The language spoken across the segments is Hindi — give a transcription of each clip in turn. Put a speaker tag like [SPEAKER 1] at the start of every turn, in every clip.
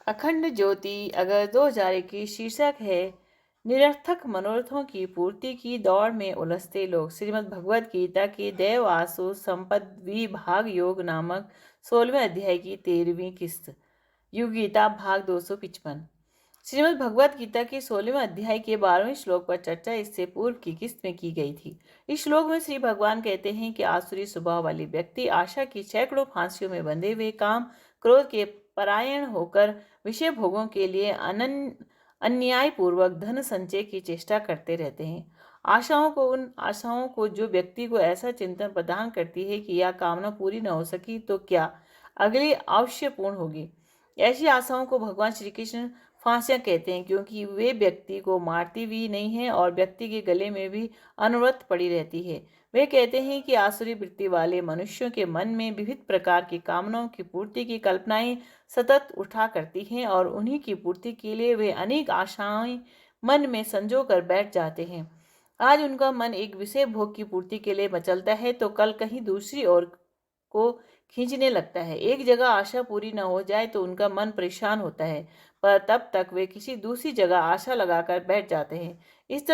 [SPEAKER 1] अखंड ज्योति अगर 2021 शीर्षक है। निरर्थक मनोरथों की पूर्ति की दौड़ में उलझते लोग। श्रीमद् भगवद गीता की देव आसु संपद विभाग योग नामक 16वें अध्याय की 13वीं किस्त। युग गीता भाग 255। श्रीमद् भगवद गीता के 16वें अध्याय के 12वें श्लोक पर चर्चा इससे पूर्व की किस्त में की गई थी। इस श्लोक में श्री भगवान कहते हैं कि आसुरी स्वभाव वाली व्यक्ति आशा की सैकड़ों फांसियों में बंधे हुए काम क्रोध के परायण होकर विषय भोगों के लिए अन्यायपूर्वक धन संचय की चेष्टा करते रहते हैं। उन आशाओं को जो व्यक्ति को ऐसा चिंतन प्रदान करती है कि यह कामना पूरी न हो सकी तो क्या अगली अवश्य पूर्ण होगी। ऐसी आशाओं को भगवान श्री कृष्ण फांसियां कहते हैं, क्योंकि वे व्यक्ति को मारती भी नहीं है और व्यक्ति के गले में भी अनवरत पड़ी रहती है। वे कहते हैं कि आसुरी वृत्ति वाले मनुष्यों के मन में विविध प्रकार की कामनाओं की पूर्ति की कल्पनाएं सतत उठा करती हैं और उन्हीं की पूर्ति के लिए वे अनेक आशाएं मन में संजो कर बैठ जाते हैं। आज उनका मन एक विषय भोग की पूर्ति के लिए मचलता है तो कल कहीं दूसरी ओर को खींचने लगता है। एक जगह आशा पूरी न हो जाए तो उनका मन परेशान होता है, पर तब तक वे किसी दूसरी जगह आशा लगाकर बैठ जाते हैं। इस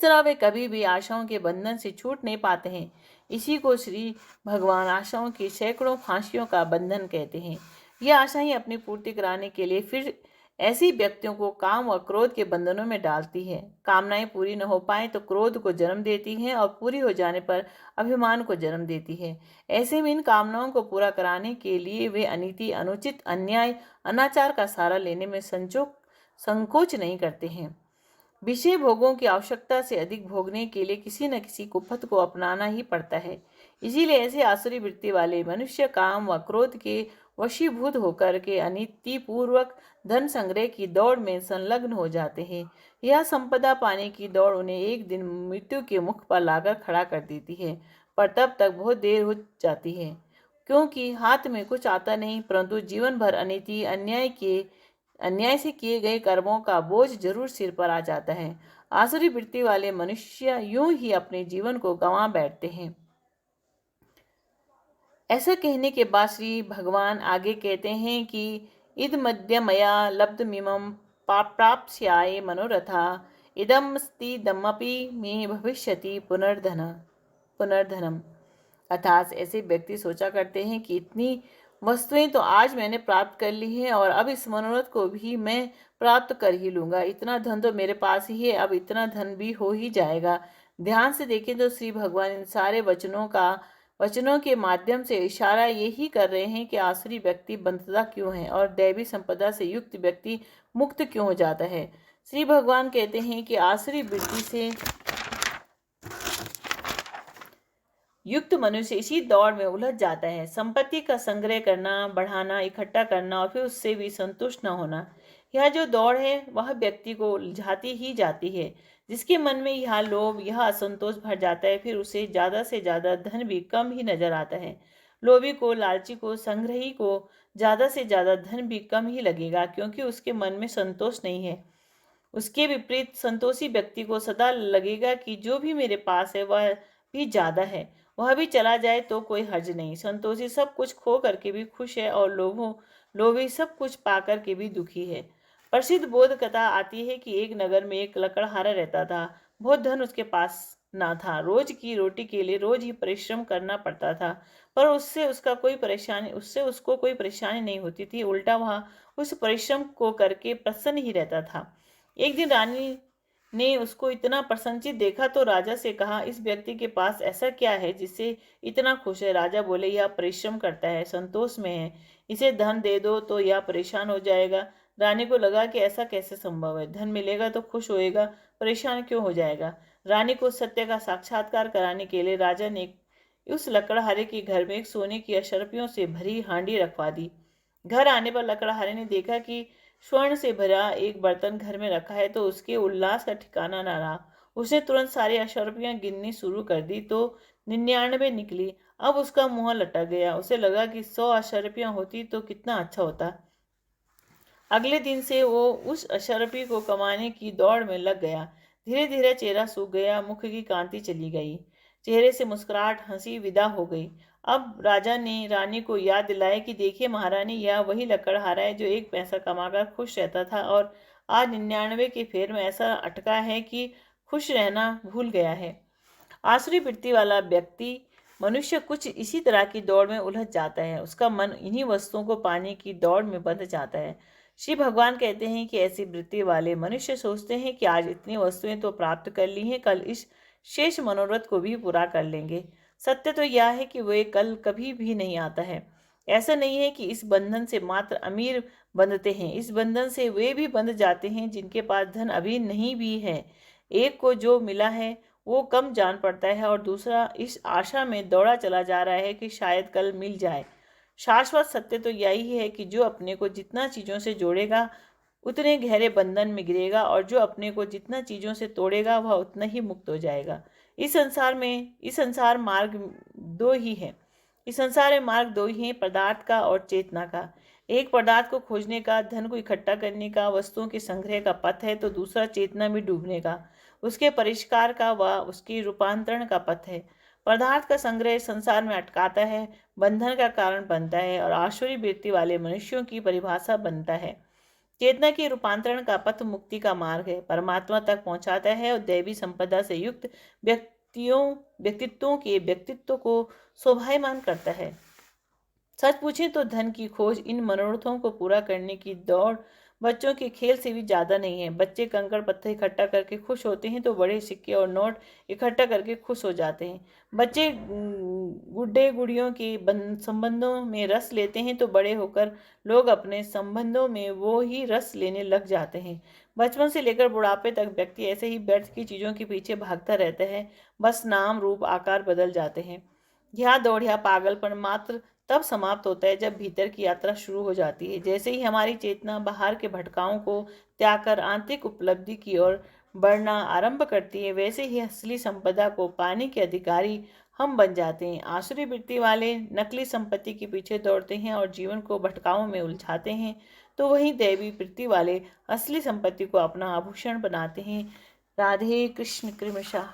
[SPEAKER 1] तरह वे कभी भी आशाओं के बंधन से छूट नहीं पाते हैं। इसी को श्री भगवान आशाओं की सैकड़ों फांसियों का बंधन कहते हैं। ये आशाएं अपनी पूर्ति कराने के लिए फिर ऐसी व्यक्तियों को काम और क्रोध के बंधनों में डालती है। कामनाएं पूरी न हो पाए तो क्रोध को जन्म देती हैं और पूरी हो जाने पर अभिमान को जन्म देती है। ऐसे में इन कामनाओं को पूरा कराने के लिए वे अनीति, अनुचित, अन्याय, अनाचार का सहारा लेने में संकोच नहीं करते हैं। विषय भोगों की आवश्यकता से अधिक भोगने के लिए किसी न किसी कुपथ को अपनाना ही पड़ता है। इसीलिए ऐसे आसुरी वृत्ति वाले मनुष्य काम व क्रोध के वशीभूत होकर के अनीतिपूर्वक धन संग्रह की दौड़ में संलग्न हो जाते हैं। यह संपदा पाने की दौड़ उन्हें एक दिन मृत्यु के मुख पर लाकर खड़ा कर देती है, पर तब तक बहुत देर हो जाती है, क्योंकि हाथ में कुछ आता नहीं, परंतु जीवन भर अनीति, अन्याय से किए गए कर्मों का बोझ जरूर सिर पर आ जाता है। आसुरी वृत्ति वाले मनुष्य यूं ही अपने जीवन को गंवा बैठते हैं। ऐसा कहने के बाद श्री भगवान आगे कहते हैं कि इद मध्य मया लब्धमिमं प्राप्स्याय मनोरथा इदमस्तिदमपि मे भविष्यति पुनर्धनम। अर्थात ऐसे व्यक्ति सोचा करते हैं कि इतनी वस्तुएं तो आज मैंने प्राप्त कर ली हैं और अब इस मनोरथ को भी मैं प्राप्त कर ही लूंगा। इतना धन तो मेरे पास ही है, अब इतना धन भी हो ही जाएगा। ध्यान से देखें तो श्री भगवान इन सारे वचनों के माध्यम से इशारा यही कर रहे हैं कि आसुरी व्यक्ति बंधता क्यों है और दैवी संपदा से युक्त व्यक्ति मुक्त क्यों हो जाता है। श्री भगवान कहते हैं कि आसुरी वृत्ति से युक्त मनुष्य इसी दौड़ में उलझ जाता है। संपत्ति का संग्रह करना, बढ़ाना, इकट्ठा करना और फिर उससे भी संतुष्ट न होना, यह जो दौड़ है वह व्यक्ति को उलझाती ही जाती है। जिसके मन में यह लोभ, यह असंतोष भर जाता है, फिर उसे ज्यादा से ज्यादा धन भी कम ही नजर आता है। लोभी को, लालची को, संग्रही को ज्यादा से ज्यादा धन भी कम ही लगेगा, क्योंकि उसके मन में संतोष नहीं है। उसके विपरीत संतोषी व्यक्ति को सदा लगेगा कि जो भी मेरे पास है वह भी ज्यादा है, वह भी चला जाए तो कोई हर्ज नहीं। संतोषी सब कुछ खो करके भी खुश है और लोभी सब कुछ पा करके भी दुखी है। प्रसिद्ध बोध कथा आती है कि एक नगर में एक लकड़हारा रहता था। बहुत धन उसके पास ना था। रोज की रोटी के लिए रोज ही परिश्रम करना पड़ता था, पर उससे उसको कोई परेशानी नहीं होती थी। उल्टा वह उस परिश्रम को करके प्रसन्न ही रहता था। एक दिन रानी ने उसको इतना प्रसन्नचित देखा तो राजा से कहा, इस व्यक्ति के पास ऐसा क्या है जिससे इतना खुश है। राजा बोले, यह परिश्रम करता है, संतोष में है, इसे धन दे दो तो यह परेशान हो जाएगा। रानी को लगा कि ऐसा कैसे संभव है, धन मिलेगा तो खुश होएगा, परेशान क्यों हो जाएगा। रानी को सत्य का साक्षात्कार कराने के लिए राजा ने उस लकड़हारे के घर में एक सोने की अशर्फियों से भरी हांडी रखवा दी। घर आने पर लकड़हारे ने देखा कि स्वर्ण से भरा एक बर्तन घर में रखा है तो उसके उल्लास का ठिकाना न रहा। उसने तुरंत सारी अशर्फियां गिननी शुरू कर दी तो 99 निकली। अब उसका मुंह लटक गया। उसे लगा कि 100 अशर्फियां होती तो कितना अच्छा होता। अगले दिन से वो उस अशर्फी को कमाने की दौड़ में लग गया। धीरे धीरे चेहरा सूख गया, मुख की कांति चली गई, चेहरे से मुस्कुराहट, हंसी विदा हो गई। अब राजा ने रानी को याद दिलाया कि देखिए महारानी, यह वही लकड़हारा है जो एक पैसा कमाकर खुश रहता था और आज 99 के फेर में ऐसा अटका है कि खुश रहना भूल गया है। आसुरी वृत्ति वाला व्यक्ति मनुष्य कुछ इसी तरह की दौड़ में उलझ जाता है। उसका मन इन्हीं वस्तुओं को पाने की दौड़ में बंध जाता है। श्री भगवान कहते हैं कि ऐसी वृत्ति वाले मनुष्य सोचते हैं कि आज इतनी वस्तुएं तो प्राप्त कर ली हैं, कल इस शेष मनोरथ को भी पूरा कर लेंगे। सत्य तो यह है कि वे कल कभी भी नहीं आता है। ऐसा नहीं है कि इस बंधन से मात्र अमीर बंधते हैं, इस बंधन से वे भी बंध जाते हैं जिनके पास धन अभी नहीं भी है। एक को जो मिला है वो कम जान पड़ता है और दूसरा इस आशा में दौड़ा चला जा रहा है कि शायद कल मिल जाए। शाश्वत सत्य तो यही है कि जो अपने को जितना चीज़ों से जोड़ेगा उतने गहरे बंधन में गिरेगा और जो अपने को जितना चीज़ों से तोड़ेगा वह उतना ही मुक्त हो जाएगा। इस संसार मार्ग दो ही है। इस संसार में मार्ग दो ही हैं, पदार्थ का और चेतना का। एक पदार्थ को खोजने का, धन को इकट्ठा करने का, वस्तुओं के संग्रह का पथ है, तो दूसरा चेतना में डूबने का, उसके परिष्कार का व उसकी रूपांतरण का पथ है। पदार्थ का संग्रह संसार में अटकाता है, बंधन का कारण बनता है और आसुरी वृत्ति वाले मनुष्यों की परिभाषा बनता है। चेतना के रूपांतरण का पथ मुक्ति का मार्ग है, परमात्मा तक पहुंचाता है और दैवी संपदा से युक्त व्यक्तित्वों के व्यक्तित्व को शोभायमान करता है। सच पूछें तो धन की खोज इन मनोरथों को पूरा करने की दौड़ बच्चों के खेल से भी ज्यादा नहीं है। बच्चे कंकड़ पत्थर इकट्ठा करके खुश होते हैं तो बड़े सिक्के और नोट इकट्ठा करके खुश हो जाते हैं। बच्चे गुड्डे गुड़ियों के संबंधों में रस लेते हैं तो बड़े होकर लोग अपने संबंधों में वो ही रस लेने लग जाते हैं। बचपन से लेकर बुढ़ापे तक व्यक्ति ऐसे ही व्यर्थ की चीजों के पीछे भागता रहता है, बस नाम रूप आकार बदल जाते हैं। यह दौड़ या पागलपन मात्र तब समाप्त होता है जब भीतर की यात्रा शुरू हो जाती है। जैसे ही हमारी चेतना बाहर के भटकाओं को त्याग कर आंतरिक उपलब्धि की ओर बढ़ना आरंभ करती है, वैसे ही असली संपदा को पाने के अधिकारी हम बन जाते हैं। आसुरी वृत्ति वाले नकली संपत्ति के पीछे दौड़ते हैं और जीवन को भटकाओं में उलझाते हैं, तो वही दैवी वृत्ति वाले असली संपत्ति को अपना आभूषण बनाते हैं। राधे कृष्ण कृमशा।